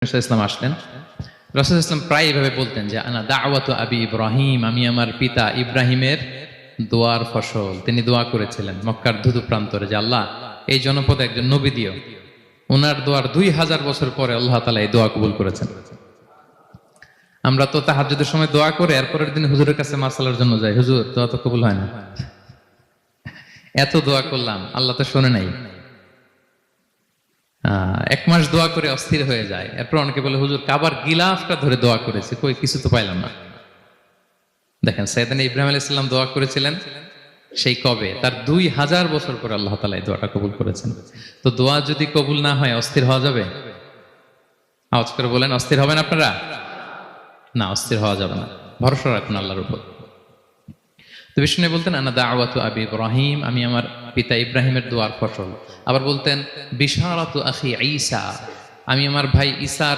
ইসলাম আসলেন। রাসূল ইসলাম প্রায় এভাবে বলতেন যে আনা দাওয়াতু আবি ইব্রাহিম, আমি আমার পিতা ইব্রাহিমের দোয়ার ফসল। তিনি দোয়া করেছিলেন মক্কার ধুধু প্রান্তরে যে আল্লাহ এই জনপদে একজন নবী দিও। ওনার দোয়ার 2000 বছর পরে আল্লাহ তাআলা এই দোয়া কবুল করেছেন। আমরা তো তাহাজ্জুদের সময় দোয়া করে এরপরের দিন হুজুরের কাছে মাসালার জন্য যাই, হুজুর দোয়া তো কবুল হয় না, এত দোয়া করলাম আল্লাহ তো শোনে নাই। 1 মাস দোয়া করে অস্থির হয়ে যায়। এরপর অনেকে বলে হুজুর কাবার গিলাফটা ধরে দোয়া করেছে, কই কিছু তো পাইলাম না। দেখেন সাইয়েদনা ইব্রাহিম আলাইহিস সালাম দোয়া করেছিলেন সেই কবে, তার 2000 বছর পরে আল্লাহ তাআলা এই দোয়াটা কবুল করেছেন। তো দোয়া যদি কবুল না হয় অস্থির হওয়া যাবে? আওয়াজ করে বলেন, অস্থির হবেন আপনারা? না, অস্থির হওয়া যাবে না, ভরসা রাখুন আল্লাহর উপর। তো বিষ্ণু বলতেন আনা দাওয়াতু আবি ইব্রাহিম, আমি আমার পিতা ইব্রাহিমের দোয়ার ফসল। আবার বলতেন বিশারাতু আখি ঈসা, আমি আমার ভাই ঈসার